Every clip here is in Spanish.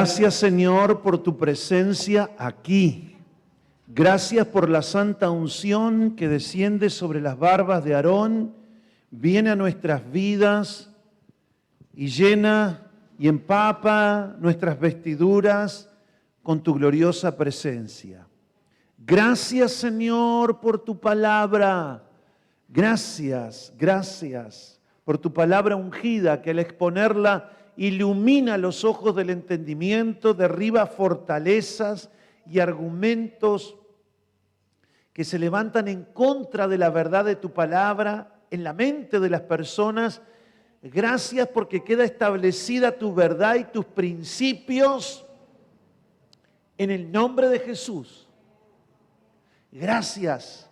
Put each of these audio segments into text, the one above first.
Gracias, Señor, por tu presencia aquí. Gracias por la santa unción que desciende sobre las barbas de Aarón, viene a nuestras vidas y llena y empapa nuestras vestiduras con tu gloriosa presencia. Gracias, Señor, por tu palabra. Gracias, gracias por tu palabra ungida que al exponerla ilumina los ojos del entendimiento, derriba fortalezas y argumentos que se levantan en contra de la verdad de tu palabra en la mente de las personas. Gracias porque queda establecida tu verdad y tus principios en el nombre de Jesús. Gracias,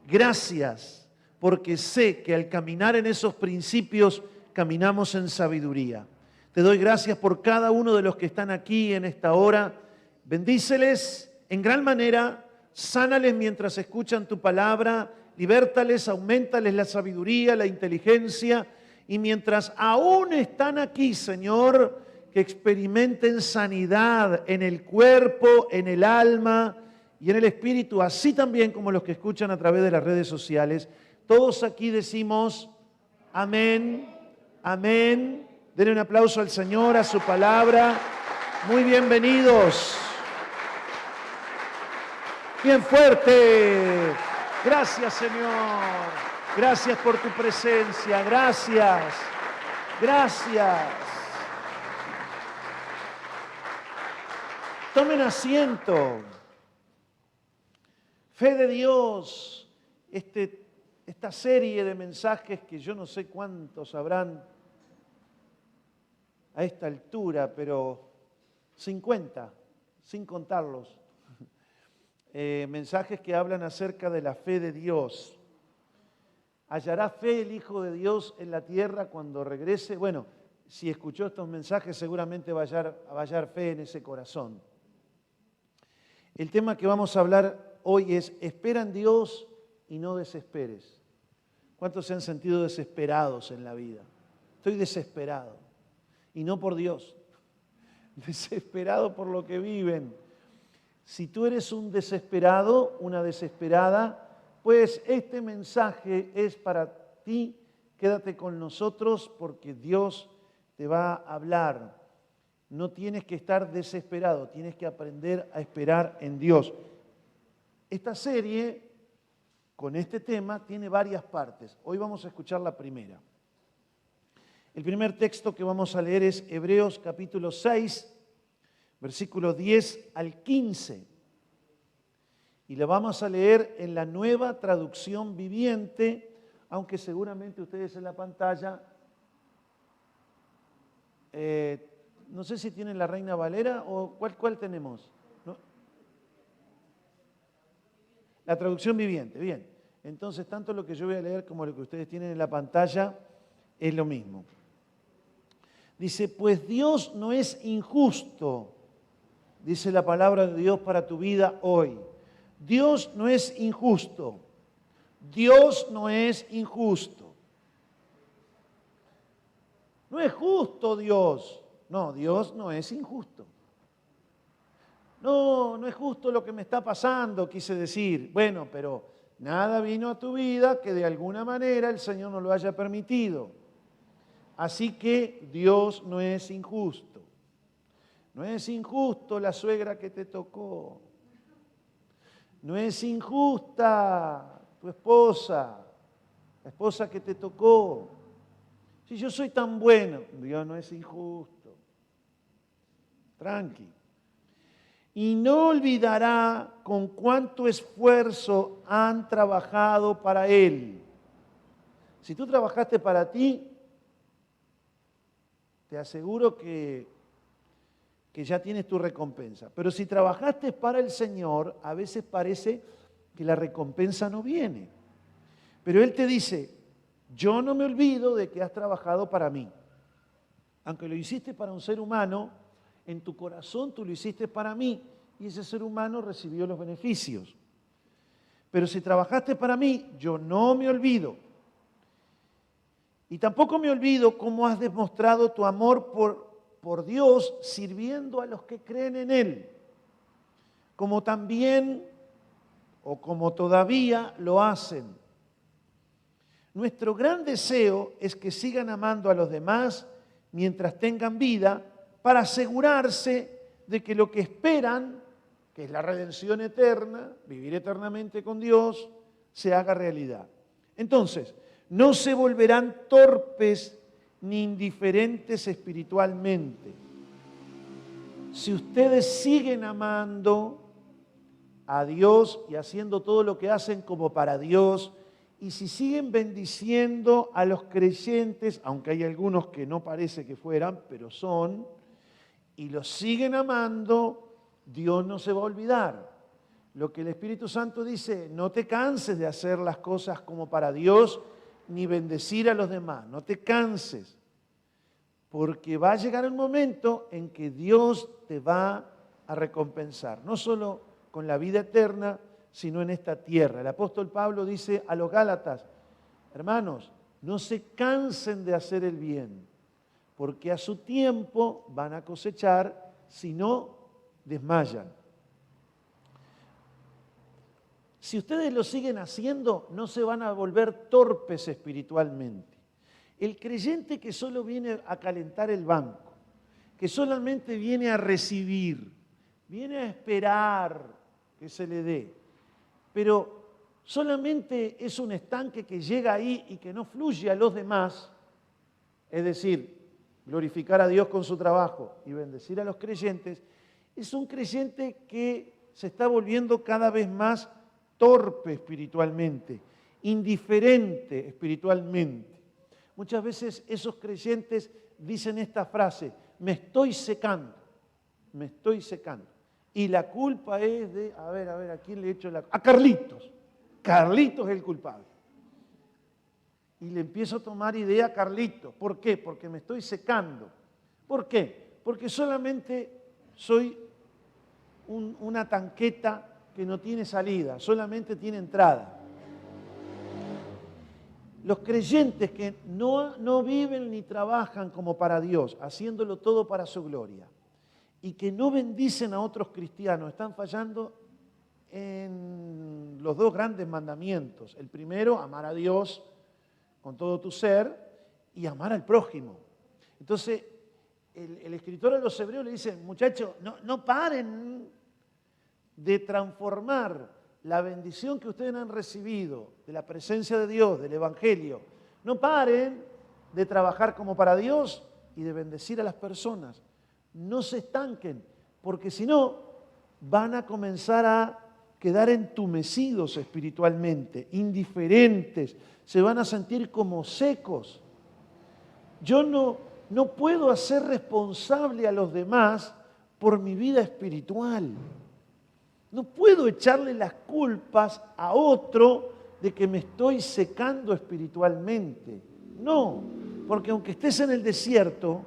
gracias, porque sé que al caminar en esos principios caminamos en sabiduría. Te doy gracias por cada uno de los que están aquí en esta hora. Bendíceles en gran manera, sánales mientras escuchan tu palabra, libértales, auméntales la sabiduría, la inteligencia, y mientras aún están aquí, Señor, que experimenten sanidad en el cuerpo, en el alma y en el espíritu, así también como los que escuchan a través de las redes sociales. Todos aquí decimos amén, amén. Denle un aplauso al Señor, a su palabra. Muy bienvenidos. Bien fuerte. Gracias, Señor. Gracias por tu presencia. Gracias. Gracias. Tomen asiento. Fe de Dios, esta serie de mensajes que yo no sé cuántos habrán a esta altura, pero 50, sin contarlos. Mensajes que hablan acerca de la fe de Dios. ¿Hallará fe el Hijo de Dios en la tierra cuando regrese? Bueno, si escuchó estos mensajes seguramente va a hallar fe en ese corazón. El tema que vamos a hablar hoy es: espera en Dios y no desesperes. ¿Cuántos se han sentido desesperados en la vida? Estoy desesperado. Y no por Dios. Desesperado por lo que viven. Si tú eres un desesperado, una desesperada, pues este mensaje es para ti. Quédate con nosotros porque Dios te va a hablar. No tienes que estar desesperado, tienes que aprender a esperar en Dios. Esta serie, con este tema, tiene varias partes. Hoy vamos a escuchar la primera. El primer texto que vamos a leer es Hebreos capítulo 6, versículos 10 al 15. Y lo vamos a leer en la Nueva Traducción Viviente, aunque seguramente ustedes en la pantalla, no sé si tienen la Reina Valera o ¿cuál tenemos? ¿No? La Traducción Viviente, bien. Entonces, tanto lo que yo voy a leer como lo que ustedes tienen en la pantalla es lo mismo. Dice, pues Dios no es injusto, dice la palabra de Dios para tu vida hoy. Dios no es injusto. Dios no es injusto. No es justo Dios. No, Dios no es injusto. No es justo lo que me está pasando, quise decir. Bueno, pero nada vino a tu vida que de alguna manera el Señor no lo haya permitido. Así que Dios no es injusto. No es injusto la suegra que te tocó. No es injusta tu esposa, la esposa que te tocó. Si yo soy tan bueno, Dios no es injusto. Tranqui. Y no olvidará con cuánto esfuerzo han trabajado para Él. Si tú trabajaste para ti, te aseguro que ya tienes tu recompensa. Pero si trabajaste para el Señor, a veces parece que la recompensa no viene. Pero Él te dice, yo no me olvido de que has trabajado para mí. Aunque lo hiciste para un ser humano, en tu corazón tú lo hiciste para mí y ese ser humano recibió los beneficios. Pero si trabajaste para mí, yo no me olvido. Y tampoco me olvido cómo has demostrado tu amor por Dios sirviendo a los que creen en Él. Como también o como todavía lo hacen. Nuestro gran deseo es que sigan amando a los demás mientras tengan vida para asegurarse de que lo que esperan, que es la redención eterna, vivir eternamente con Dios, se haga realidad. Entonces, no se volverán torpes ni indiferentes espiritualmente. Si ustedes siguen amando a Dios y haciendo todo lo que hacen como para Dios, y si siguen bendiciendo a los creyentes, aunque hay algunos que no parece que fueran, pero son, y los siguen amando, Dios no se va a olvidar. Lo que el Espíritu Santo dice, no te canses de hacer las cosas como para Dios, ni bendecir a los demás, no te canses, porque va a llegar un momento en que Dios te va a recompensar, no solo con la vida eterna, sino en esta tierra. El apóstol Pablo dice a los Gálatas, hermanos, no se cansen de hacer el bien, porque a su tiempo van a cosechar, si no, desmayan. Si ustedes lo siguen haciendo, no se van a volver torpes espiritualmente. El creyente que solo viene a calentar el banco, que solamente viene a recibir, viene a esperar que se le dé, pero solamente es un estanque que llega ahí y que no fluye a los demás, es decir, glorificar a Dios con su trabajo y bendecir a los creyentes, Es un creyente que se está volviendo cada vez más torpe espiritualmente, indiferente espiritualmente. Muchas veces esos creyentes dicen esta frase: me estoy secando, me estoy secando. Y la culpa es de, a ver, ¿a quién le he hecho la culpa? A Carlitos. Carlitos es el culpable. Y le empiezo a tomar idea a Carlitos. ¿Por qué? Porque me estoy secando. ¿Por qué? Porque solamente soy una tanqueta que no tiene salida, solamente tiene entrada. Los creyentes que no viven ni trabajan como para Dios, haciéndolo todo para su gloria, y que no bendicen a otros cristianos, están fallando en los dos grandes mandamientos. El primero, amar a Dios con todo tu ser, y amar al prójimo. Entonces, el escritor a los hebreos le dice: muchachos, no paren de transformar la bendición que ustedes han recibido de la presencia de Dios, del Evangelio. No paren de trabajar como para Dios y de bendecir a las personas. No se estanquen, porque si no, van a comenzar a quedar entumecidos espiritualmente, indiferentes, se van a sentir como secos. Yo no puedo hacer responsable a los demás por mi vida espiritual. No puedo echarle las culpas a otro de que me estoy secando espiritualmente. No, porque aunque estés en el desierto,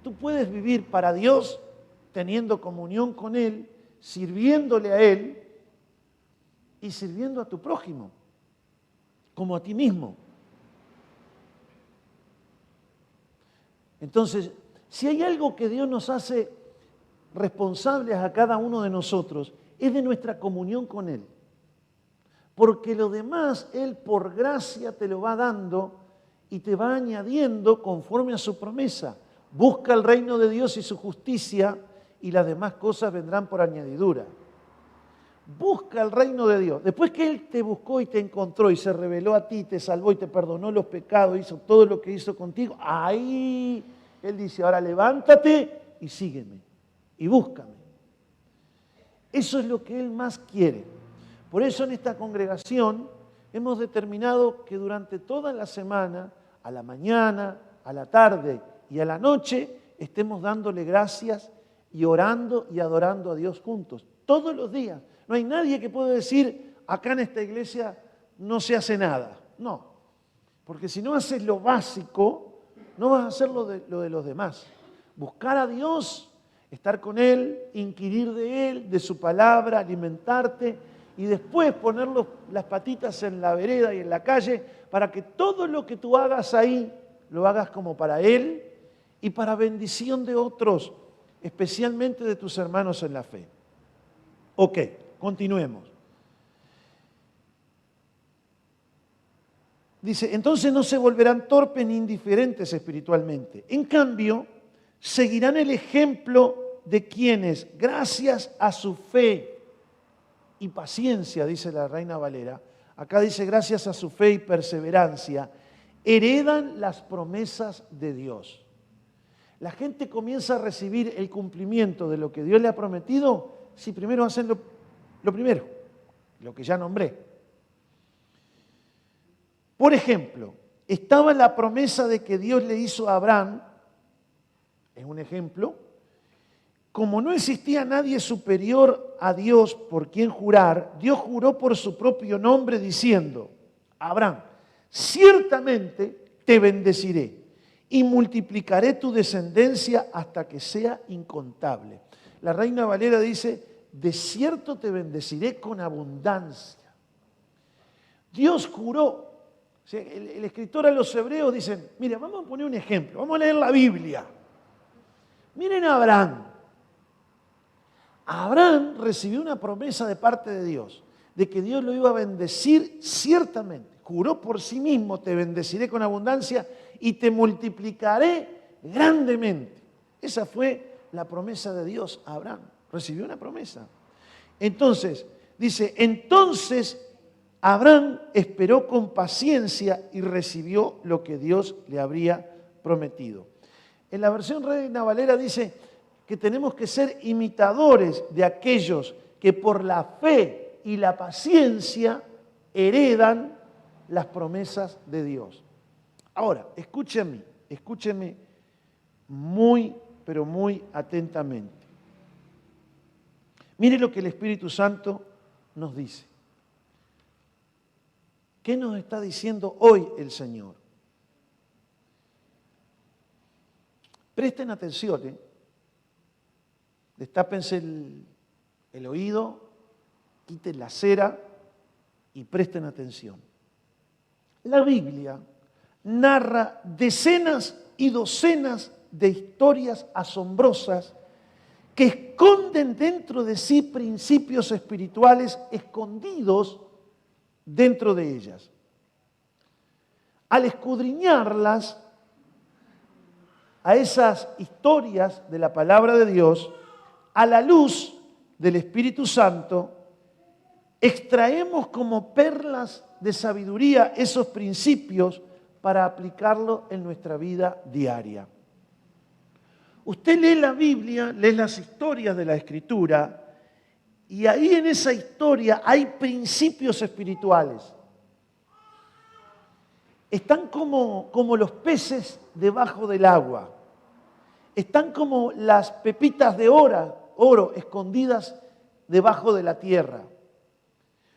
tú puedes vivir para Dios, teniendo comunión con Él, sirviéndole a Él y sirviendo a tu prójimo, como a ti mismo. Entonces, si hay algo que Dios nos hace responsables a cada uno de nosotros, es de nuestra comunión con Él. Porque lo demás, Él por gracia te lo va dando y te va añadiendo conforme a su promesa. Busca el reino de Dios y su justicia y las demás cosas vendrán por añadidura. Busca el reino de Dios. Después que Él te buscó y te encontró y se reveló a ti, te salvó y te perdonó los pecados, hizo todo lo que hizo contigo, ahí Él dice: ahora levántate y sígueme y búscame. Eso es lo que Él más quiere. Por eso en esta congregación hemos determinado que durante toda la semana, a la mañana, a la tarde y a la noche, estemos dándole gracias y orando y adorando a Dios juntos, todos los días. No hay nadie que pueda decir: acá en esta iglesia no se hace nada. No, porque si no haces lo básico, no vas a hacer lo de los demás. Buscar a Dios, estar con Él, inquirir de Él, de su palabra, alimentarte y después poner las patitas en la vereda y en la calle para que todo lo que tú hagas ahí lo hagas como para Él y para bendición de otros, especialmente de tus hermanos en la fe. Ok, continuemos. Dice: entonces no se volverán torpes ni indiferentes espiritualmente. En cambio, seguirán el ejemplo de quienes, gracias a su fe y paciencia, dice la Reina Valera, acá dice gracias a su fe y perseverancia, heredan las promesas de Dios. La gente comienza a recibir el cumplimiento de lo que Dios le ha prometido si primero hacen lo primero, lo que ya nombré. Por ejemplo, estaba la promesa de que Dios le hizo a Abraham, es un ejemplo. Como no existía nadie superior a Dios por quien jurar, Dios juró por su propio nombre diciendo: Abraham, ciertamente te bendeciré y multiplicaré tu descendencia hasta que sea incontable. La Reina Valera dice: de cierto te bendeciré con abundancia. Dios juró. O sea, el escritor a los hebreos dice: mira, vamos a poner un ejemplo, vamos a leer la Biblia. Miren a Abraham. Abraham recibió una promesa de parte de Dios, de que Dios lo iba a bendecir ciertamente. Juró por sí mismo: te bendeciré con abundancia y te multiplicaré grandemente. Esa fue la promesa de Dios a Abraham. Recibió una promesa. Entonces, dice, entonces Abraham esperó con paciencia y recibió lo que Dios le habría prometido. En la versión Reina Valera dice que tenemos que ser imitadores de aquellos que por la fe y la paciencia heredan las promesas de Dios. Ahora, escúcheme muy, pero muy atentamente. Mire lo que el Espíritu Santo nos dice. ¿Qué nos está diciendo hoy el Señor? Presten atención, Destápense el oído, quiten la cera y presten atención. La Biblia narra decenas y docenas de historias asombrosas que esconden dentro de sí principios espirituales escondidos dentro de ellas. Al escudriñarlas, a esas historias de la palabra de Dios, a la luz del Espíritu Santo, extraemos como perlas de sabiduría esos principios para aplicarlo en nuestra vida diaria. Usted lee la Biblia, lee las historias de la Escritura, y ahí en esa historia hay principios espirituales. Están como los peces debajo del agua. Están como las pepitas de oro escondidas debajo de la tierra.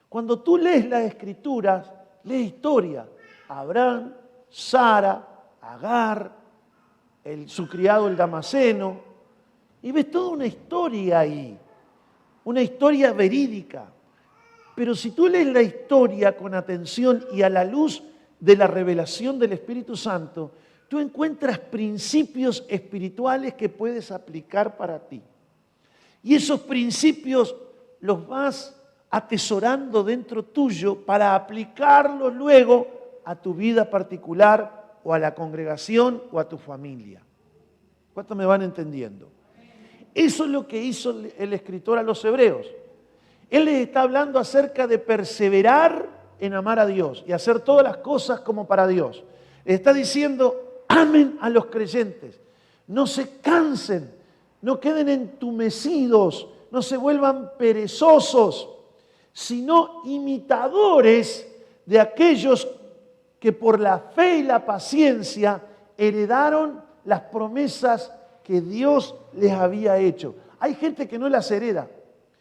Cuando tú lees las Escrituras, lees historia. Abraham, Sara, Agar, su criado el Damaseno, y ves toda una historia ahí, una historia verídica. Pero si tú lees la historia con atención y a la luz de la revelación del Espíritu Santo, tú encuentras principios espirituales que puedes aplicar para ti. Y esos principios los vas atesorando dentro tuyo para aplicarlos luego a tu vida particular o a la congregación o a tu familia. ¿Cuántos me van entendiendo? Eso es lo que hizo el escritor a los hebreos. Él les está hablando acerca de perseverar en amar a Dios y hacer todas las cosas como para Dios. Les está diciendo, amen a los creyentes, no se cansen, no queden entumecidos, no se vuelvan perezosos, sino imitadores de aquellos que por la fe y la paciencia heredaron las promesas que Dios les había hecho. Hay gente que no las hereda,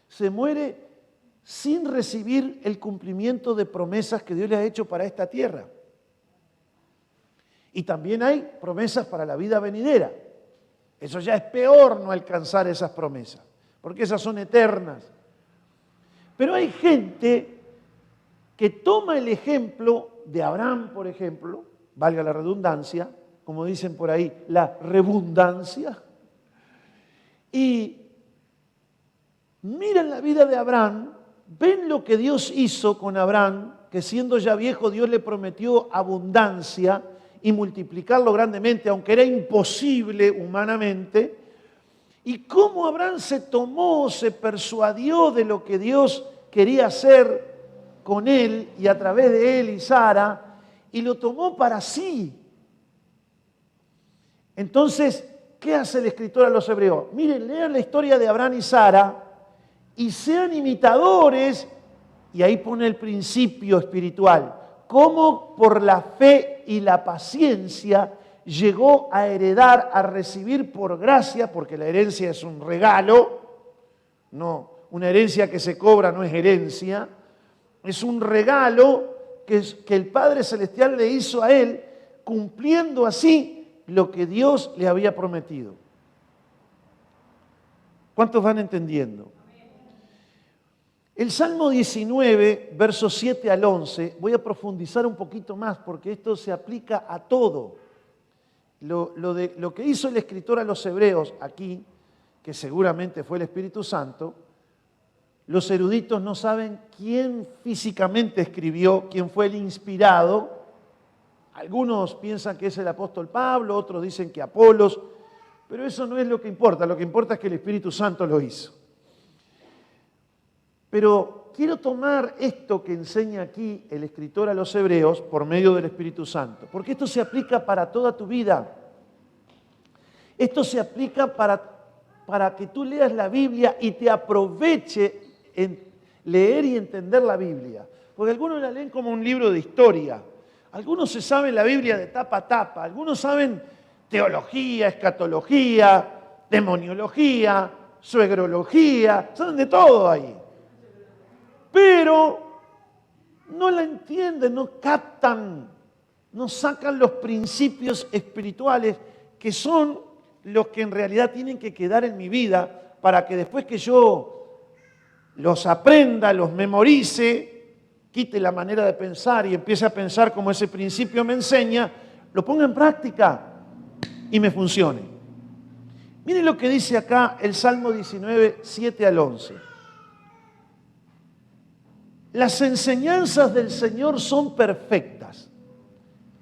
se muere sin recibir el cumplimiento de promesas que Dios le ha hecho para esta tierra. Y también hay promesas para la vida venidera. Eso ya es peor no alcanzar esas promesas, porque esas son eternas. Pero hay gente que toma el ejemplo de Abraham, por ejemplo, valga la redundancia, como dicen por ahí, la redundancia, y miran la vida de Abraham, ven lo que Dios hizo con Abraham, que siendo ya viejo Dios le prometió abundancia y multiplicarlo grandemente, aunque era imposible humanamente, y cómo Abraham se persuadió de lo que Dios quería hacer con él y a través de él y Sara, y lo tomó para sí. Entonces, ¿qué hace el escritor a los hebreos? Miren, lean la historia de Abraham y Sara y sean imitadores, y ahí pone el principio espiritual, cómo por la fe y la paciencia llegó a heredar, a recibir por gracia, porque la herencia es un regalo, no, una herencia que se cobra no es herencia, es un regalo que el Padre Celestial le hizo a él, cumpliendo así lo que Dios le había prometido. ¿Cuántos van entendiendo? El Salmo 19, versos 7 al 11, voy a profundizar un poquito más porque esto se aplica a todo. Lo que hizo el escritor a los hebreos aquí, que seguramente fue el Espíritu Santo, los eruditos no saben quién físicamente escribió, quién fue el inspirado. Algunos piensan que es el apóstol Pablo, otros dicen que Apolos, pero eso no es lo que importa es que el Espíritu Santo lo hizo. Pero quiero tomar esto que enseña aquí el escritor a los hebreos por medio del Espíritu Santo, porque esto se aplica para toda tu vida. Esto se aplica para para que tú leas la Biblia y te aproveche en leer y entender la Biblia. Porque algunos la leen como un libro de historia. Algunos se saben la Biblia de tapa a tapa. Algunos saben teología, escatología, demoniología, suegrología. Saben de todo ahí. Pero no la entienden, no captan, no sacan los principios espirituales que son los que en realidad tienen que quedar en mi vida para que después que yo los aprenda, los memorice, quite la manera de pensar y empiece a pensar como ese principio me enseña, lo ponga en práctica y me funcione. Miren lo que dice acá el Salmo 19, 7 al 11. Las enseñanzas del Señor son perfectas,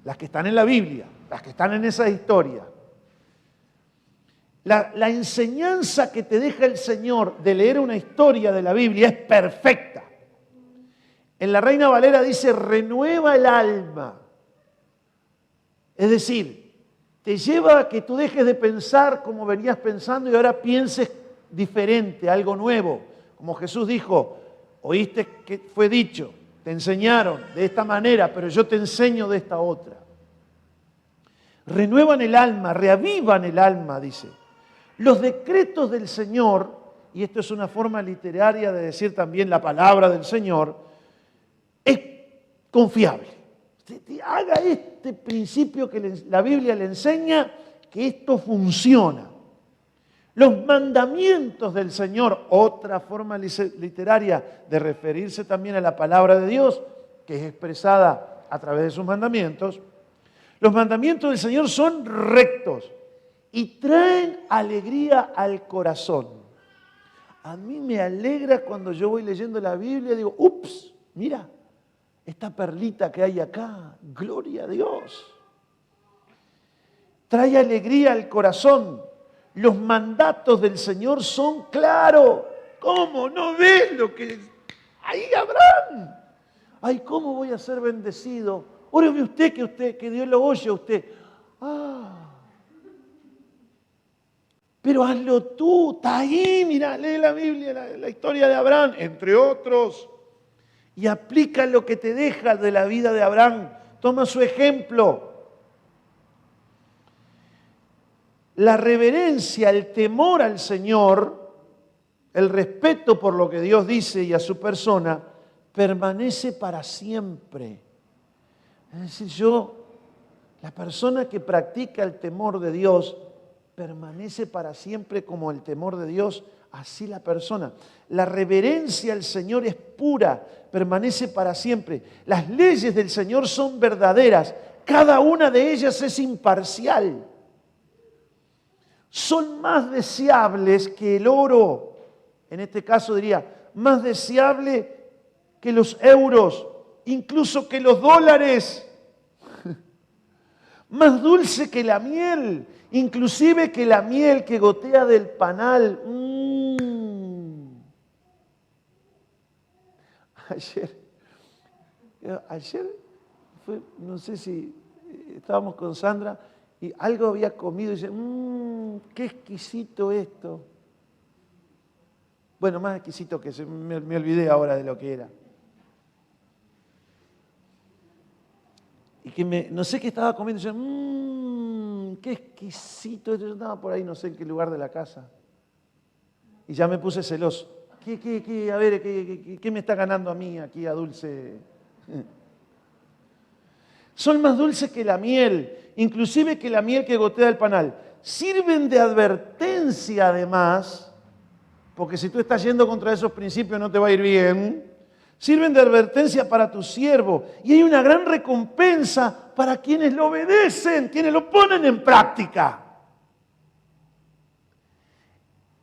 las que están en la Biblia, las que están en esa historia. La enseñanza que te deja el Señor de leer una historia de la Biblia es perfecta. En la Reina Valera dice, renueva el alma. Es decir, te lleva a que tú dejes de pensar como venías pensando y ahora pienses diferente, algo nuevo. Como Jesús dijo, oíste que fue dicho, te enseñaron de esta manera, pero yo te enseño de esta otra. Renuevan el alma, reavivan el alma, dice. Los decretos del Señor, y esto es una forma literaria de decir también la palabra del Señor, es confiable. Haga este principio que la Biblia le enseña, que esto funciona. Los mandamientos del Señor, otra forma literaria de referirse también a la palabra de Dios, que es expresada a través de sus mandamientos. Los mandamientos del Señor son rectos y traen alegría al corazón. A mí me alegra cuando yo voy leyendo la Biblia y digo, ups, mira, esta perlita que hay acá, gloria a Dios. Trae alegría al corazón. Los mandatos del Señor son claros. ¿Cómo? ¿No ves lo que ahí Abraham? Ay, ¿cómo voy a ser bendecido? Óreme usted, que Dios lo oye a usted. Pero hazlo tú, está ahí, mira, lee la Biblia, la historia de Abraham, entre otros. Y aplica lo que te deja de la vida de Abraham. Toma su ejemplo. La reverencia, el temor al Señor, el respeto por lo que Dios dice y a su persona, permanece para siempre. Es decir, la persona que practica el temor de Dios, permanece para siempre como el temor de Dios, así la persona. La reverencia al Señor es pura, permanece para siempre. Las leyes del Señor son verdaderas, cada una de ellas es imparcial. Son más deseables que el oro, en este caso diría, más deseable que los euros, incluso que los dólares, más dulce que la miel, inclusive que la miel que gotea del panal. Ayer fue, no sé si estábamos con Sandra y algo había comido y dice, qué exquisito esto. Bueno, más exquisito que me olvidé ahora de lo que era. Y que no sé qué estaba comiendo y dice, qué exquisito esto. Yo estaba por ahí, no sé en qué lugar de la casa. Y ya me puse celoso. A ver, ¿qué me está ganando a mí aquí a dulce? Son más dulces que la miel, inclusive que la miel que gotea del panal. Sirven de advertencia además, porque si tú estás yendo contra esos principios no te va a ir bien. Sirven de advertencia para tu siervo y hay una gran recompensa para quienes lo obedecen, quienes lo ponen en práctica.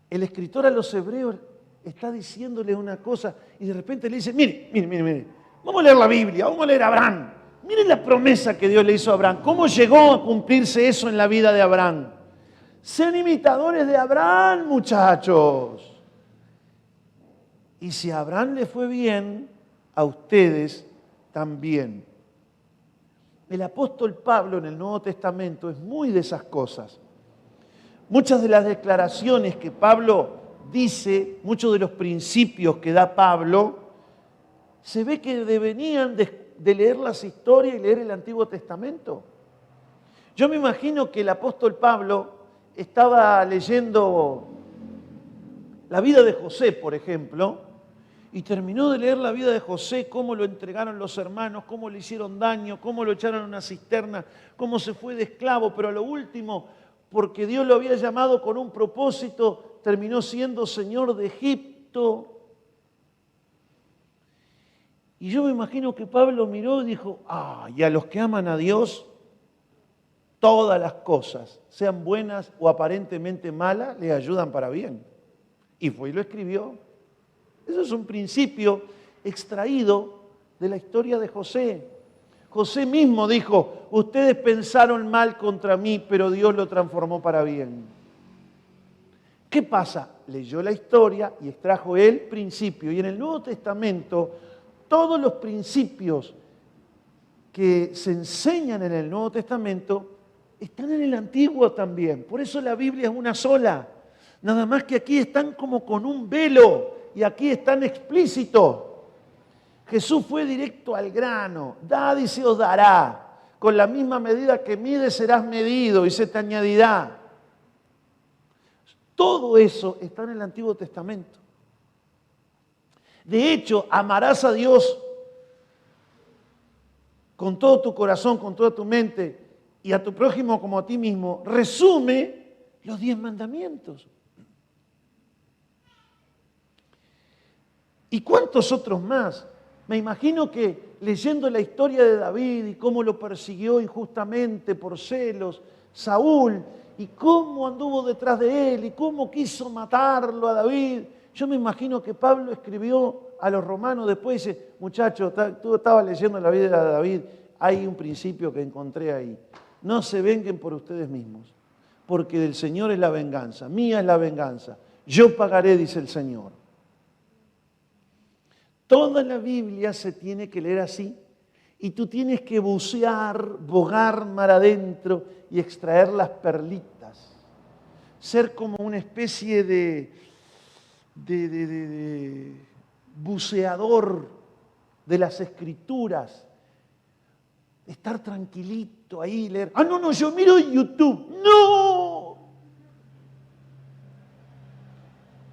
El escritor a los hebreos está diciéndole una cosa y de repente le dice, mire, vamos a leer la Biblia, vamos a leer a Abraham. Miren la promesa que Dios le hizo a Abraham. ¿Cómo llegó a cumplirse eso en la vida de Abraham? Sean imitadores de Abraham, muchachos. Y si a Abraham le fue bien, a ustedes también. El apóstol Pablo en el Nuevo Testamento es muy de esas cosas. Muchas de las declaraciones que Pablo dice, muchos de los principios que da Pablo, se ve que devenían de leer las historias y leer el Antiguo Testamento. Yo me imagino que el apóstol Pablo estaba leyendo la vida de José, por ejemplo, y terminó de leer la vida de José, cómo lo entregaron los hermanos, cómo le hicieron daño, cómo lo echaron a una cisterna, cómo se fue de esclavo, pero a lo último, porque Dios lo había llamado con un propósito, terminó siendo señor de Egipto. Y yo me imagino que Pablo miró y dijo, y a los que aman a Dios, todas las cosas, sean buenas o aparentemente malas, les ayudan para bien. Y fue y lo escribió. Eso es un principio extraído de la historia de José. José mismo dijo, ustedes pensaron mal contra mí, pero Dios lo transformó para bien. ¿Qué pasa? Leyó la historia y extrajo el principio. Y en el Nuevo Testamento, todos los principios que se enseñan en el Nuevo Testamento están en el Antiguo también. Por eso la Biblia es una sola. Nada más que aquí están como con un velo y aquí están explícitos. Jesús fue directo al grano. Dad y se os dará. Con la misma medida que mides serás medido y se te añadirá. Todo eso está en el Antiguo Testamento. De hecho, amarás a Dios con todo tu corazón, con toda tu mente y a tu prójimo como a ti mismo. Resume los 10 mandamientos. ¿Y cuántos otros más? Me imagino que leyendo la historia de David y cómo lo persiguió injustamente por celos, Saúl, y cómo anduvo detrás de él y cómo quiso matarlo a David. Yo me imagino que Pablo escribió a los romanos después y dice, muchachos, tú estabas leyendo la vida de David, hay un principio que encontré ahí. No se venguen por ustedes mismos, porque del Señor es la venganza, mía es la venganza. Yo pagaré, dice el Señor. Toda la Biblia se tiene que leer así y tú tienes que bucear, bogar mar adentro y extraer las perlitas. Ser como una especie de buceador de las Escrituras. Estar tranquilito ahí, leer. No, yo miro YouTube. ¡No!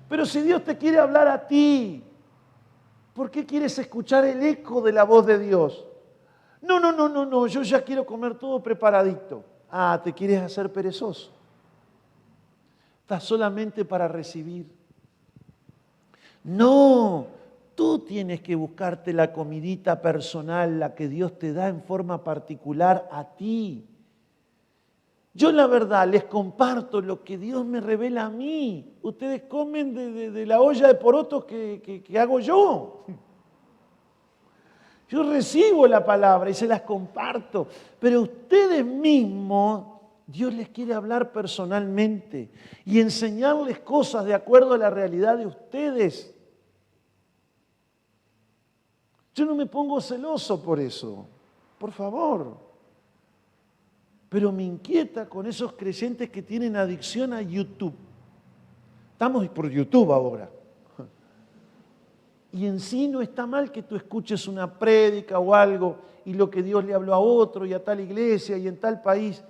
Pero si Dios te quiere hablar a ti, ¿por qué quieres escuchar el eco de la voz de Dios? No, yo ya quiero comer todo preparadito. Te quieres hacer perezoso. Estás solamente para recibir. No, tú tienes que buscarte la comidita personal, la que Dios te da en forma particular a ti. Yo la verdad les comparto lo que Dios me revela a mí. Ustedes comen de la olla de porotos que hago yo. Yo recibo la palabra y se las comparto. Pero ustedes mismos, Dios les quiere hablar personalmente y enseñarles cosas de acuerdo a la realidad de ustedes. Yo no me pongo celoso por eso. Por favor. Pero me inquieta con esos creyentes que tienen adicción a YouTube. Estamos por YouTube ahora. Y en sí no está mal que tú escuches una prédica o algo y lo que Dios le habló a otro y a tal iglesia y en tal país.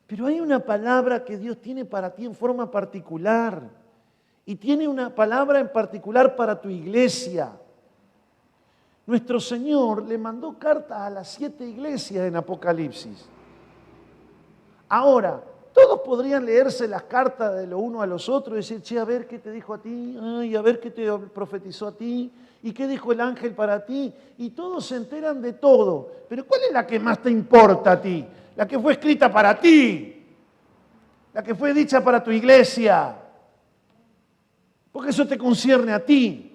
Pero hay una palabra que Dios tiene para ti en forma particular. Y tiene una palabra en particular para tu iglesia. Nuestro Señor le mandó cartas a las 7 iglesias en Apocalipsis. Ahora, todos podrían leerse las cartas de lo uno a los otros y decir, che, a ver qué te dijo a ti, a ver qué te profetizó a ti, y qué dijo el ángel para ti, y todos se enteran de todo. Pero ¿cuál es la que más te importa a ti? La que fue escrita para ti, la que fue dicha para tu iglesia, porque eso te concierne a ti.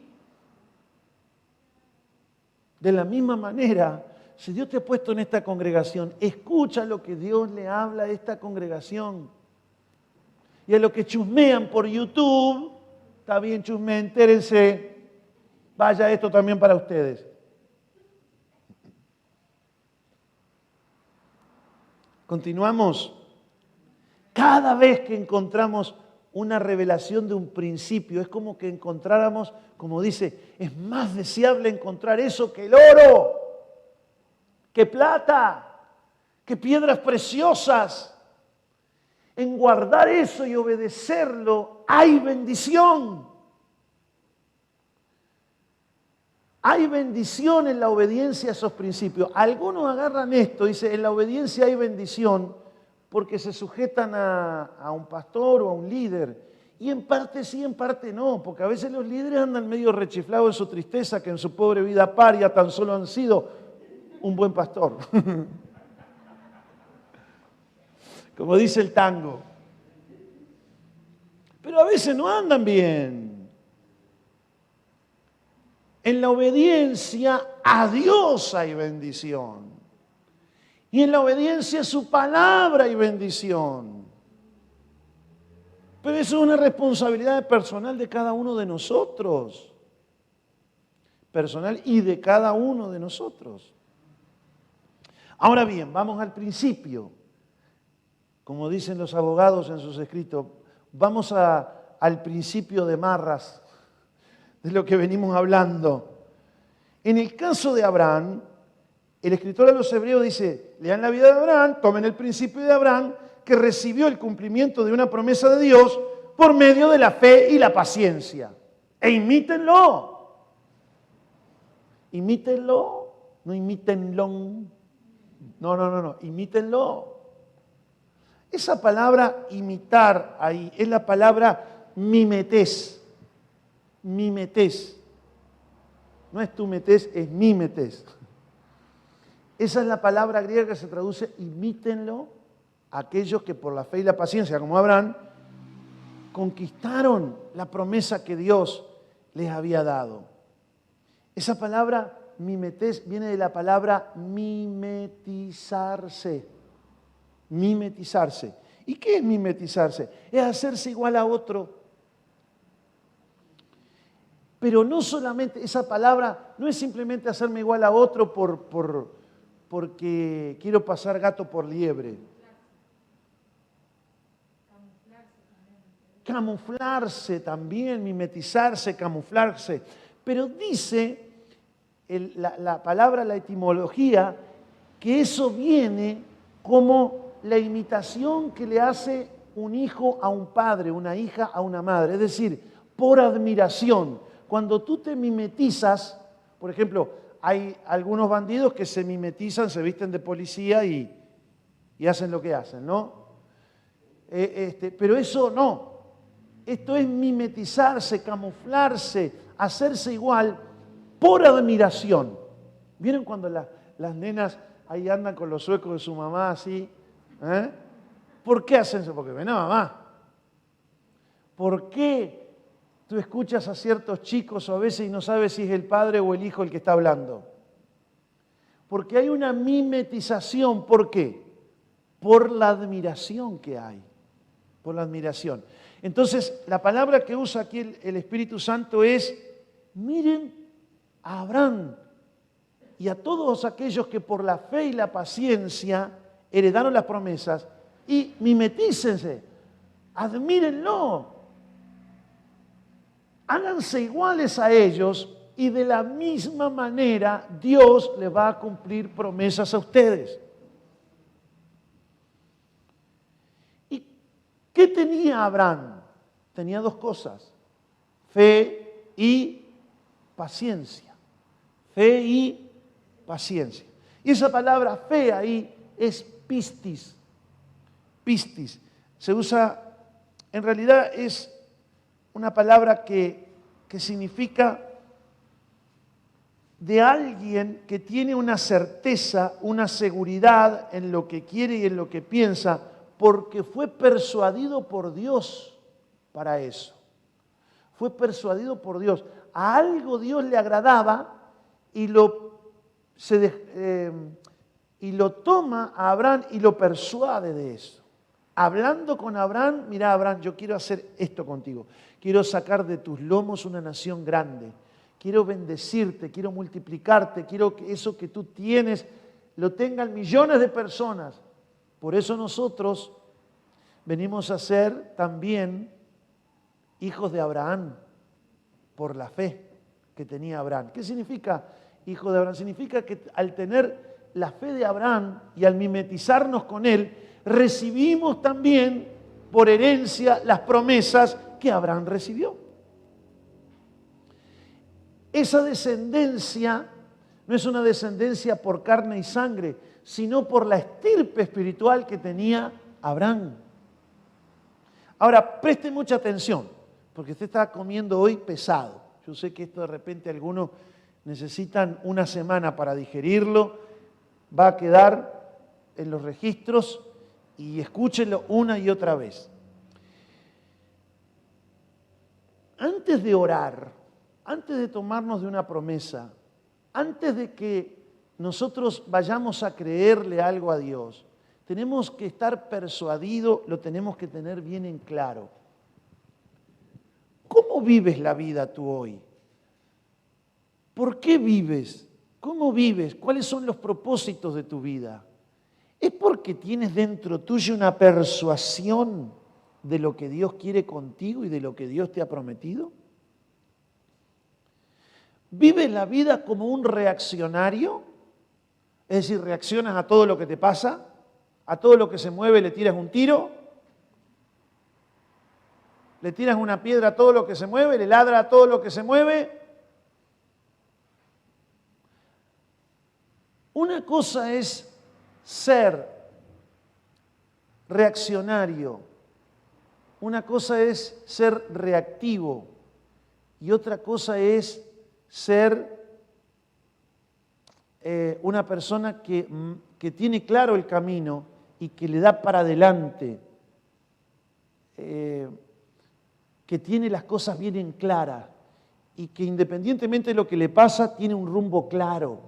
De la misma manera, si Dios te ha puesto en esta congregación, escucha lo que Dios le habla a esta congregación. Y a los que chusmean por YouTube, está bien, chusmeen, entérense, vaya esto también para ustedes. Continuamos. Cada vez que encontramos una revelación de un principio, es como que encontráramos, como dice, es más deseable encontrar eso que el oro, que plata, que piedras preciosas. En guardar eso y obedecerlo hay bendición. Hay bendición en la obediencia a esos principios. Algunos agarran esto, dice, en la obediencia hay bendición porque se sujetan a un pastor o a un líder. Y en parte sí, en parte no, porque a veces los líderes andan medio rechiflados en su tristeza, que en su pobre vida paria tan solo han sido un buen pastor. Como dice el tango. Pero a veces no andan bien. En la obediencia a Dios hay bendición. Y en la obediencia a su palabra hay bendición. Pero eso es una responsabilidad personal de cada uno de nosotros. Personal y de cada uno de nosotros. Ahora bien, vamos al principio. Como dicen los abogados en sus escritos, vamos al principio de Marras, de lo que venimos hablando. En el caso de Abraham, el escritor a los Hebreos dice, lean la vida de Abraham, tomen el principio de Abraham, que recibió el cumplimiento de una promesa de Dios por medio de la fe y la paciencia. E imítenlo. Imítenlo, no imítenlo. No, imítenlo. Esa palabra imitar ahí es la palabra mimetés. Mimetés. No es tú metés, es mimetés. Esa es la palabra griega que se traduce imítenlo aquellos que por la fe y la paciencia, como Abraham, conquistaron la promesa que Dios les había dado. Esa palabra mimetés viene de la palabra mimetizarse. Mimetizarse. ¿Y qué es mimetizarse? Es hacerse igual a otro. Pero no solamente, esa palabra no es simplemente hacerme igual a otro porque quiero pasar gato por liebre. Camuflarse también, mimetizarse, camuflarse. Pero dice la palabra, la etimología, que eso viene como la imitación que le hace un hijo a un padre, una hija a una madre. Es decir, por admiración. Cuando tú te mimetizas, por ejemplo, hay algunos bandidos que se mimetizan, se visten de policía y hacen lo que hacen, ¿no? Pero eso no. Esto es mimetizarse, camuflarse, hacerse igual por admiración. ¿Vieron cuando las nenas ahí andan con los suecos de su mamá así? ¿Por qué hacen eso? Porque ven a mamá. ¿Por qué tú escuchas a ciertos chicos o a veces y no sabes si es el padre o el hijo el que está hablando? Porque hay una mimetización. ¿Por qué? Por la admiración que hay. Por la admiración. Entonces, la palabra que usa aquí el Espíritu Santo es, miren a Abraham y a todos aquellos que por la fe y la paciencia heredaron las promesas y mimetícense, admírenlo, háganse iguales a ellos y de la misma manera Dios les va a cumplir promesas a ustedes. ¿Y qué tenía Abraham? Tenía dos cosas, fe y paciencia. Fe y paciencia. Y esa palabra fe ahí es pistis. Pistis. Se usa, en realidad es una palabra que significa de alguien que tiene una certeza, una seguridad en lo que quiere y en lo que piensa, porque fue persuadido por Dios para eso. Fue persuadido por Dios. A algo Dios le agradaba y lo toma a Abraham y lo persuade de eso. Hablando con Abraham, mira Abraham, yo quiero hacer esto contigo. Quiero sacar de tus lomos una nación grande. Quiero bendecirte, quiero multiplicarte, quiero que eso que tú tienes lo tengan millones de personas. Por eso nosotros venimos a ser también hijos de Abraham por la fe que tenía Abraham. ¿Qué significa hijo de Abraham? Significa que al tener la fe de Abraham y al mimetizarnos con él, recibimos también por herencia las promesas que Abraham recibió. Esa descendencia no es una descendencia por carne y sangre, sino por la estirpe espiritual que tenía Abraham. Ahora, preste mucha atención, porque usted está comiendo hoy pesado. Yo sé que esto de repente algunos necesitan una semana para digerirlo, va a quedar en los registros y escúchenlo una y otra vez. Antes de orar, antes de tomarnos de una promesa, antes de que nosotros vayamos a creerle algo a Dios, tenemos que estar persuadidos, lo tenemos que tener bien en claro. ¿Cómo vives la vida tú hoy? ¿Por qué vives? ¿Cómo vives? ¿Cuáles son los propósitos de tu vida? ¿Es porque tienes dentro tuyo una persuasión de lo que Dios quiere contigo y de lo que Dios te ha prometido? ¿Vives la vida como un reaccionario? Es decir, reaccionas a todo lo que te pasa, a todo lo que se mueve le tiras un tiro, le tiras una piedra a todo lo que se mueve, le ladra a todo lo que se mueve. Una cosa es ser reaccionario, una cosa es ser reactivo y otra cosa es ser una persona que tiene claro el camino y que le da para adelante, que tiene las cosas bien en claras y que independientemente de lo que le pasa, tiene un rumbo claro,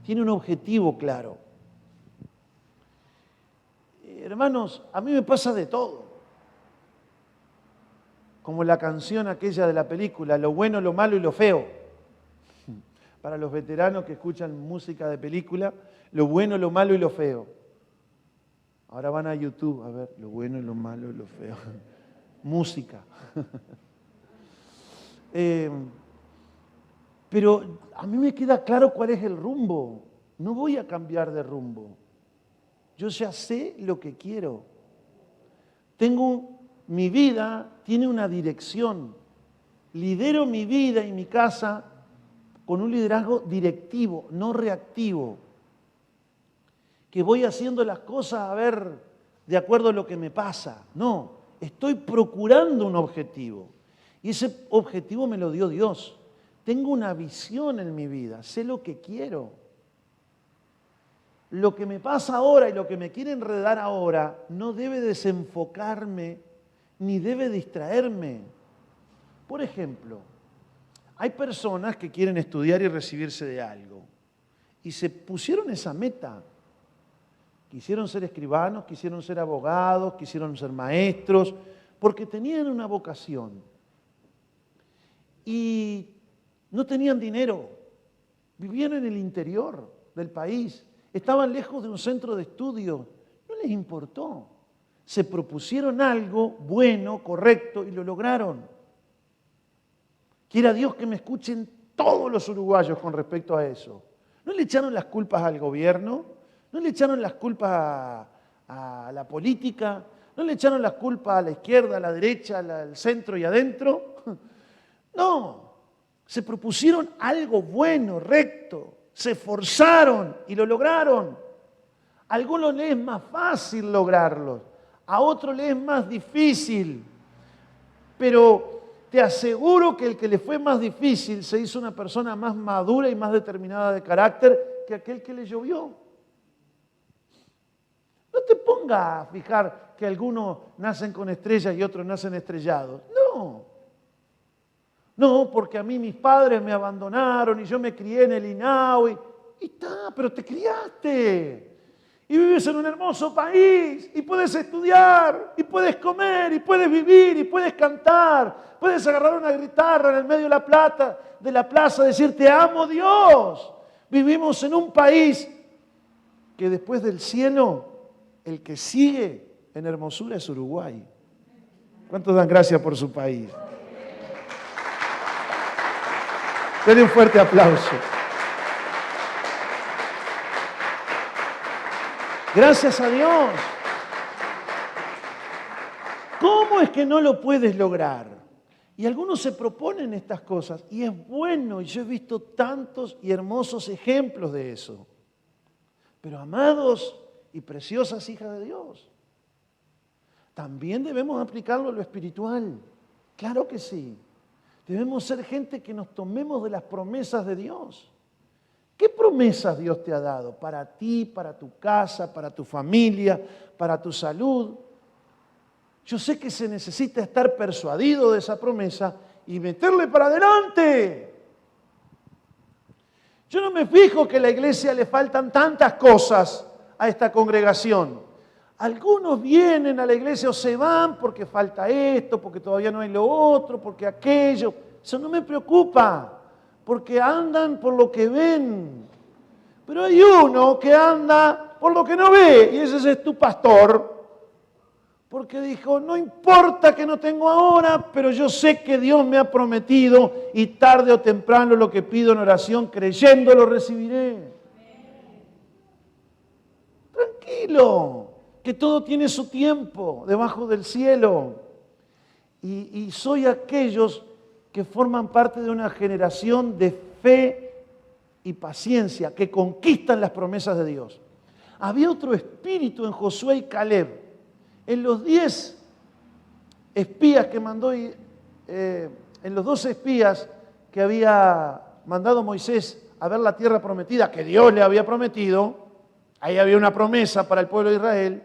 tiene un objetivo claro. Hermanos, a mí me pasa de todo. Como la canción aquella de la película, lo bueno, lo malo y lo feo. Para los veteranos que escuchan música de película, lo bueno, lo malo y lo feo. Ahora van a YouTube a ver lo bueno, lo malo y lo feo. Música. Pero a mí me queda claro cuál es el rumbo. No voy a cambiar de rumbo. Yo ya sé lo que quiero. Mi vida tiene una dirección. Lidero mi vida y mi casa con un liderazgo directivo, no reactivo. Que voy haciendo las cosas a ver de acuerdo a lo que me pasa. No, estoy procurando un objetivo. Y ese objetivo me lo dio Dios. Tengo una visión en mi vida, sé lo que quiero. Lo que me pasa ahora y lo que me quiere enredar ahora no debe desenfocarme ni debe distraerme. Por ejemplo, hay personas que quieren estudiar y recibirse de algo y se pusieron esa meta. Quisieron ser escribanos, quisieron ser abogados, quisieron ser maestros, porque tenían una vocación. Y no tenían dinero, vivían en el interior del país, estaban lejos de un centro de estudio, no les importó. Se propusieron algo bueno, correcto, y lo lograron. Quiera Dios que me escuchen todos los uruguayos con respecto a eso. No le echaron las culpas al gobierno, no le echaron las culpas a la política, no le echaron las culpas a la izquierda, a la derecha, al centro y adentro. No, se propusieron algo bueno, recto, se esforzaron y lo lograron. A algunos les es más fácil lograrlo, a otros les es más difícil, pero te aseguro que el que le fue más difícil se hizo una persona más madura y más determinada de carácter que aquel que le llovió. No te pongas a fijar que algunos nacen con estrellas y otros nacen estrellados. No. No, porque a mí mis padres me abandonaron y yo me crié en el INAO y está, pero te criaste. Y vives en un hermoso país y puedes estudiar y puedes comer y puedes vivir y puedes cantar. Puedes agarrar una guitarra en el medio de la plaza y decir te amo Dios. Vivimos en un país que después del cielo, el que sigue en hermosura es Uruguay. ¿Cuántos dan gracias por su país? Denle un fuerte aplauso. Gracias a Dios. ¿Cómo es que no lo puedes lograr? Y algunos se proponen estas cosas y es bueno, y yo he visto tantos y hermosos ejemplos de eso. Pero amados y preciosas hijas de Dios, también debemos aplicarlo a lo espiritual. Claro que sí. Debemos ser gente que nos tomemos de las promesas de Dios. ¿Qué promesas Dios te ha dado para ti, para tu casa, para tu familia, para tu salud? Yo sé que se necesita estar persuadido de esa promesa y meterle para adelante. Yo no me fijo que a la iglesia le faltan tantas cosas a esta congregación. Algunos vienen a la iglesia o se van porque falta esto, porque todavía no hay lo otro, porque aquello. Eso no me preocupa, porque andan por lo que ven. Pero hay uno que anda por lo que no ve, y ese es tu pastor. Porque dijo, no importa que no tengo ahora, pero yo sé que Dios me ha prometido y tarde o temprano lo que pido en oración, creyendo lo recibiré. Tranquilo, que todo tiene su tiempo debajo del cielo. Y soy aquellos que forman parte de una generación de fe y paciencia, que conquistan las promesas de Dios. Había otro espíritu en Josué y Caleb. En los 10 espías que mandó, en los 12 espías que había mandado Moisés a ver la tierra prometida, que Dios le había prometido, ahí había una promesa para el pueblo de Israel,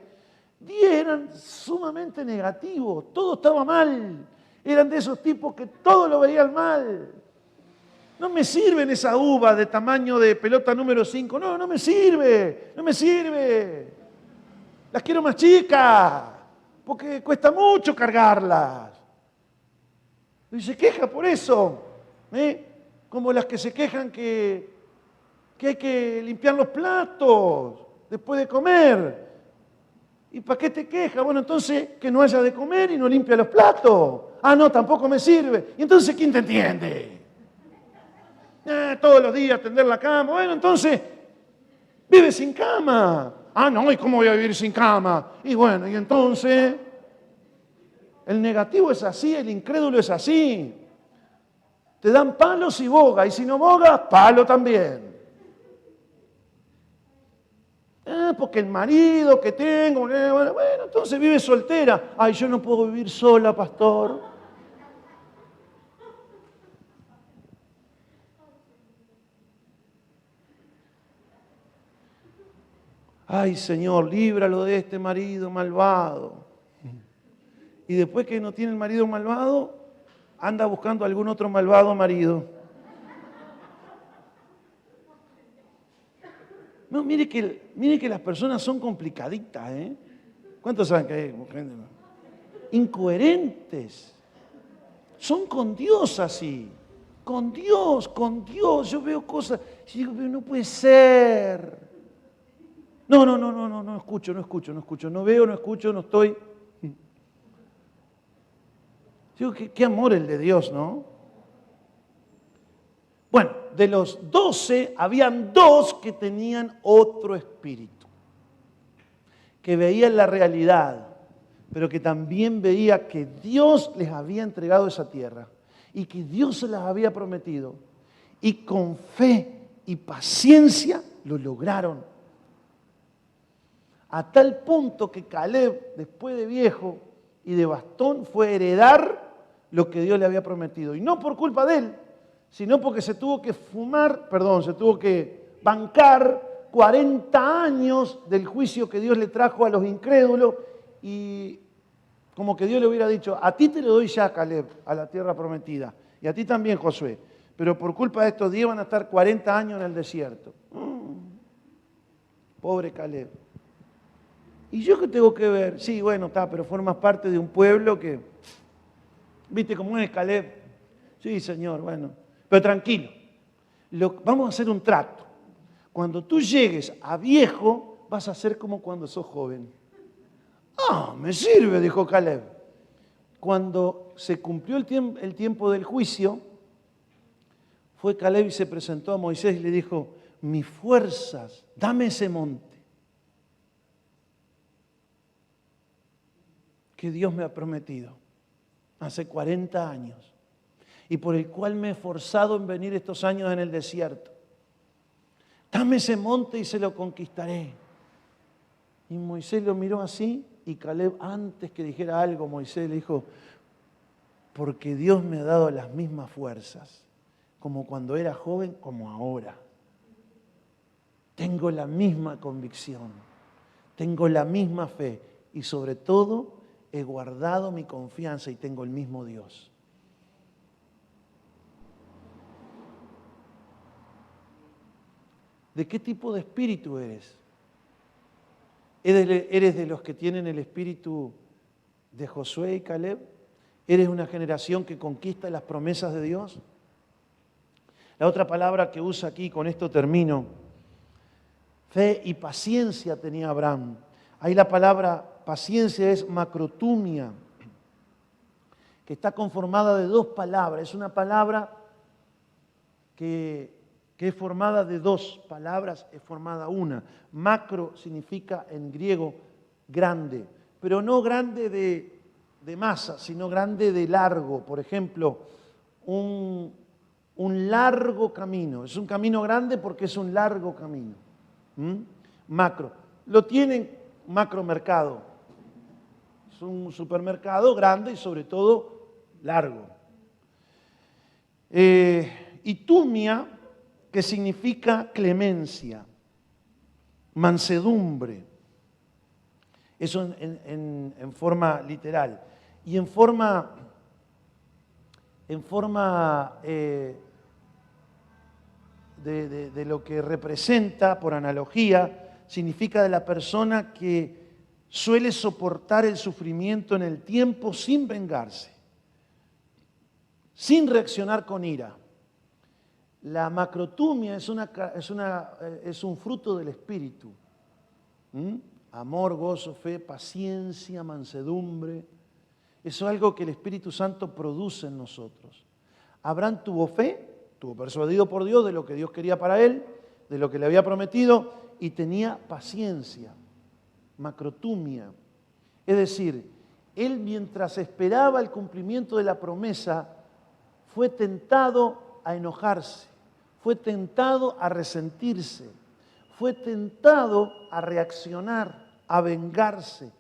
10 eran sumamente negativos, todo estaba mal, eran de esos tipos que todo lo veían mal. No me sirven esa uva de tamaño de pelota número 5, no me sirve, no me sirve. Las quiero más chicas, porque cuesta mucho cargarlas. Y se queja por eso, como las que se quejan que hay que limpiar los platos después de comer. ¿Y para qué te quejas? Bueno, entonces que no haya de comer y no limpia los platos. Ah, no, tampoco me sirve. ¿Y entonces quién te entiende? Todos los días tender la cama. Bueno, entonces vive sin cama. Ah, no, ¿y cómo voy a vivir sin cama? Y bueno, y entonces, el negativo es así, el incrédulo es así. Te dan palos y boga, y si no bogas, palo también. Porque el marido que tengo, bueno, entonces vive soltera. Ay, yo no puedo vivir sola, pastor. Ay, Señor, líbralo de este marido malvado. Y después que no tiene el marido malvado, anda buscando algún otro malvado marido. No, mire que las personas son complicaditas, ¿eh? ¿Cuántos saben que hay gente? Incoherentes. Son con Dios así. Con Dios. Yo veo cosas y digo, pero no puede ser. No escucho. No veo, no escucho, no estoy. Digo, qué amor el de Dios, ¿no? Bueno, de los 12, habían 2 que tenían otro espíritu, que veían la realidad, pero que también veía que Dios les había entregado esa tierra y que Dios se las había prometido. Y con fe y paciencia lo lograron. A tal punto que Caleb, después de viejo y de bastón, fue a heredar lo que Dios le había prometido. Y no por culpa de él, sino porque se tuvo que bancar 40 años del juicio que Dios le trajo a los incrédulos, y como que Dios le hubiera dicho, a ti te lo doy ya, Caleb, a la tierra prometida, y a ti también, Josué, pero por culpa de estos 10 van a estar 40 años en el desierto. Pobre Caleb. ¿Y yo qué tengo que ver? Sí, bueno, pero formas parte de un pueblo que, ¿viste cómo es Caleb? Sí, Señor, bueno. Pero tranquilo, vamos a hacer un trato. Cuando tú llegues a viejo, vas a ser como cuando sos joven. Ah, me sirve, dijo Caleb. Cuando se cumplió el tiempo del juicio, fue Caleb y se presentó a Moisés y le dijo, mis fuerzas, dame ese monte que Dios me ha prometido hace 40 años y por el cual me he esforzado en venir estos años en el desierto. Dame ese monte y se lo conquistaré. Y Moisés lo miró así y Caleb, antes que dijera algo, Moisés le dijo, porque Dios me ha dado las mismas fuerzas, como cuando era joven, como ahora. Tengo la misma convicción, tengo la misma fe y sobre todo he guardado mi confianza y tengo el mismo Dios. ¿De qué tipo de espíritu eres? ¿Eres de los que tienen el espíritu de Josué y Caleb? ¿Eres una generación que conquista las promesas de Dios? La otra palabra que usa aquí, con esto termino, fe y paciencia tenía Abraham. Ahí la palabra paciencia es macrotumia, que está conformada de dos palabras. Es una palabra que es formada de dos palabras, es formada una. Macro significa en griego grande, pero no grande de masa, sino grande de largo. Por ejemplo, un largo camino. Es un camino grande porque es un largo camino. Macro. Lo tienen macromercado. Es un supermercado grande y sobre todo largo. Y tumia, que significa clemencia, mansedumbre. Eso en forma literal. Y en forma de lo que representa, por analogía, significa de la persona que suele soportar el sufrimiento en el tiempo sin vengarse, sin reaccionar con ira. La macrotumia es un fruto del Espíritu. Amor, gozo, fe, paciencia, mansedumbre. Eso es algo que el Espíritu Santo produce en nosotros. Abraham tuvo fe, estuvo persuadido por Dios de lo que Dios quería para él, de lo que le había prometido, y tenía paciencia, macrotumia. Es decir, él mientras esperaba el cumplimiento de la promesa, fue tentado a enojarse, fue tentado a resentirse, fue tentado a reaccionar, a vengarse.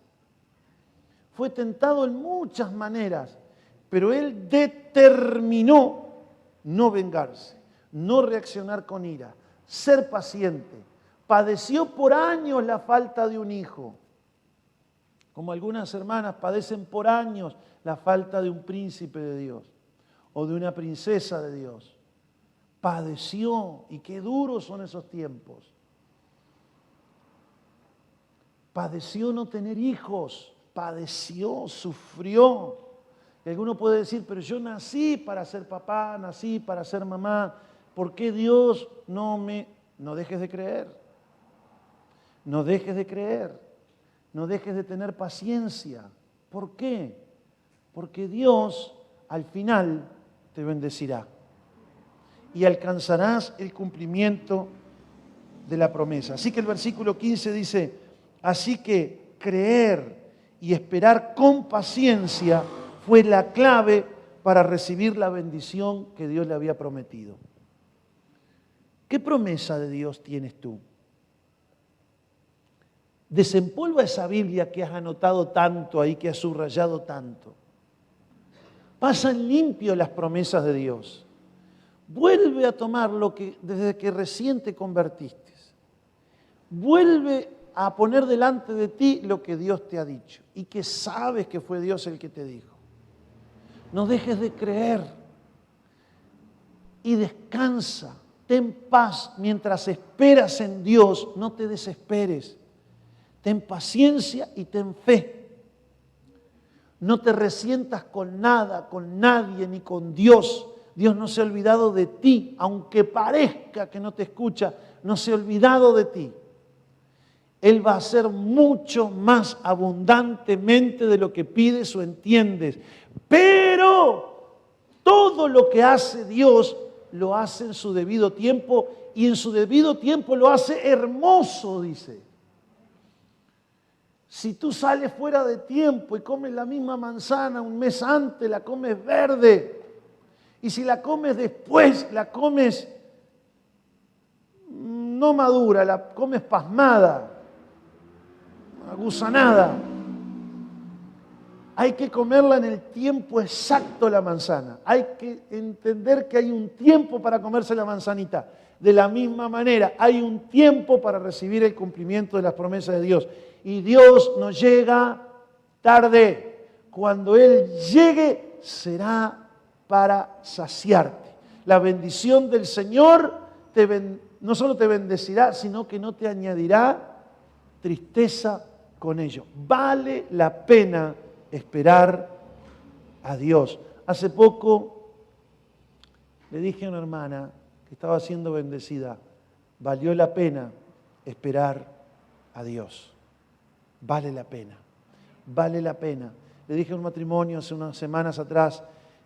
Fue tentado en muchas maneras, pero él determinó no vengarse, no reaccionar con ira, ser paciente. Padeció por años la falta de un hijo, como algunas hermanas padecen por años la falta de un príncipe de Dios o de una princesa de Dios. Padeció, y qué duros son esos tiempos. Padeció no tener hijos, padeció, sufrió. Y alguno puede decir, pero yo nací para ser papá, nací para ser mamá. ¿Por qué Dios no me...? No dejes de creer. No dejes de creer. No dejes de tener paciencia. ¿Por qué? Porque Dios al final te bendecirá. Y alcanzarás el cumplimiento de la promesa. Así que el versículo 15 dice, así que creer y esperar con paciencia fue la clave para recibir la bendición que Dios le había prometido. ¿Qué promesa de Dios tienes tú? Desempolva esa Biblia que has anotado tanto ahí, que has subrayado tanto. Pasan limpio las promesas de Dios. Vuelve a tomar lo que desde que recién te convertiste. Vuelve a poner delante de ti lo que Dios te ha dicho y que sabes que fue Dios el que te dijo. No dejes de creer y descansa, ten paz mientras esperas en Dios, no te desesperes. Ten paciencia y ten fe. No te resientas con nada, con nadie, ni con Dios. Dios no se ha olvidado de ti, aunque parezca que no te escucha, no se ha olvidado de ti. Él va a hacer mucho más abundantemente de lo que pides o entiendes. Pero todo lo que hace Dios lo hace en su debido tiempo y en su debido tiempo lo hace hermoso, dice. Si tú sales fuera de tiempo y comes la misma manzana un mes antes, la comes verde. Y si la comes después, la comes no madura, la comes pasmada, agusanada. Hay que comerla en el tiempo exacto la manzana. Hay que entender que hay un tiempo para comerse la manzanita. De la misma manera, hay un tiempo para recibir el cumplimiento de las promesas de Dios. Y Dios no llega tarde. Cuando Él llegue, será para saciarte. La bendición del Señor no solo te bendecirá, sino que no te añadirá tristeza con ello. Vale la pena esperar a Dios. Hace poco le dije a una hermana que estaba siendo bendecida, valió la pena esperar a Dios. Vale la pena, vale la pena. Le dije a un matrimonio hace unas semanas atrás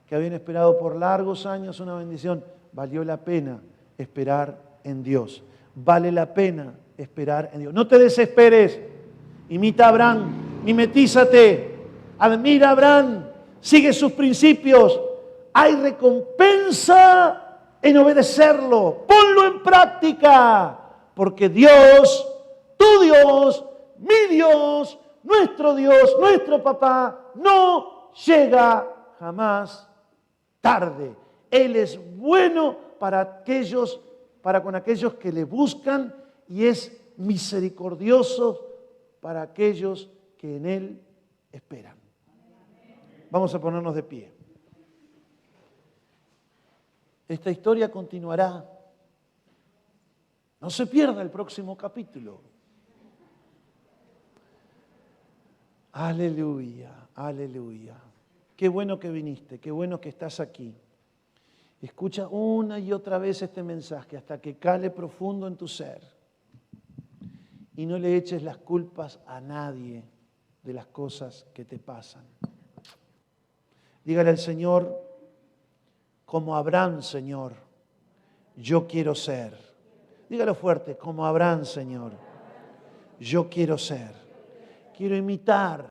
que habían esperado por largos años una bendición. Valió la pena esperar en Dios. Vale la pena esperar en Dios. No te desesperes. Imita a Abraham, mimetízate. Admira a Abraham, sigue sus principios. Hay recompensa en obedecerlo. Ponlo en práctica. Porque Dios, tu Dios, mi Dios, nuestro papá, no llega jamás tarde. Él es bueno para con aquellos que le buscan y es misericordioso para aquellos que en Él esperan. Vamos a ponernos de pie. Esta historia continuará. No se pierda el próximo capítulo. Aleluya, aleluya. Qué bueno que viniste, qué bueno que estás aquí. Escucha una y otra vez este mensaje hasta que cale profundo en tu ser. Y no le eches las culpas a nadie de las cosas que te pasan. Dígale al Señor, como Abraham, Señor, yo quiero ser. Dígalo fuerte, como Abraham, Señor, yo quiero ser. Quiero imitar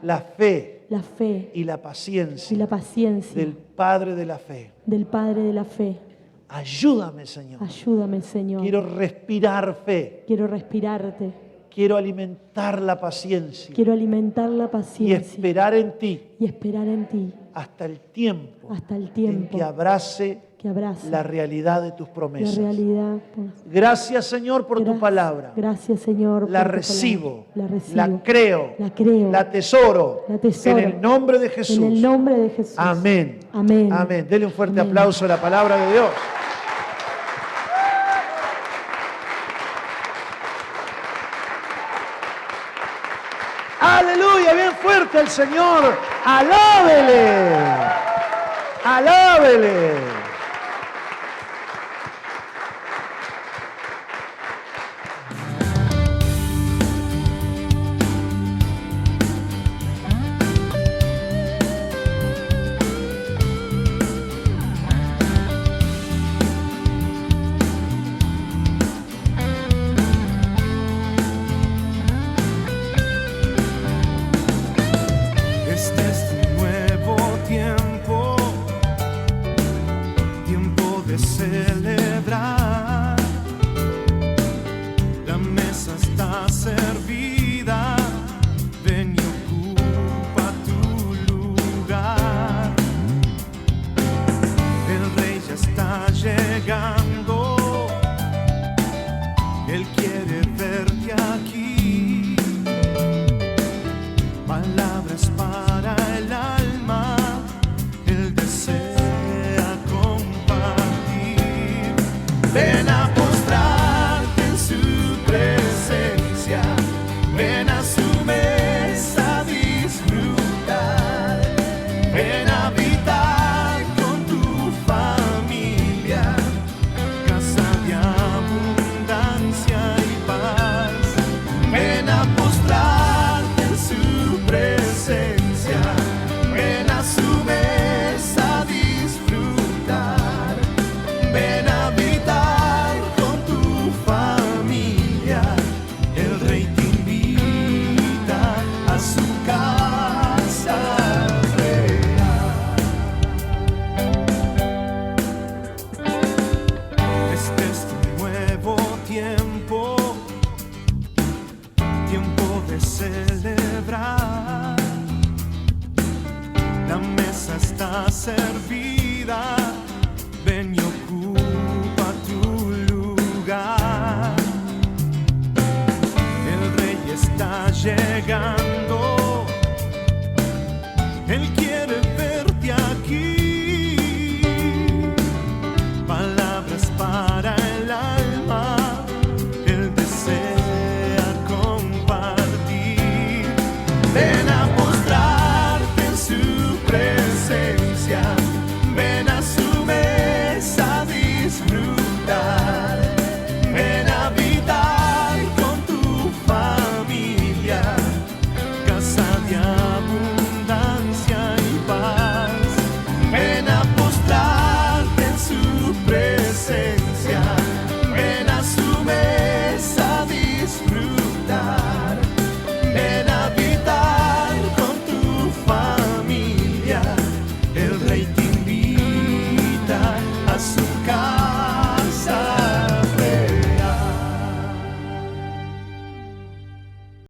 la fe y la paciencia del Padre de la fe. Ayúdame, Señor. Quiero respirar fe. Quiero respirarte. Quiero alimentar la paciencia. Y esperar en ti. Hasta el tiempo. En que abrace la realidad de tus promesas. Gracias, Señor, por tu palabra. Gracias, Señor. La recibo. La creo. La atesoro. En el nombre de Jesús. Amén. Amén. Dele un fuerte aplauso a la palabra de Dios. Aleluya, bien fuerte el Señor. Alábele. Alábele. Ven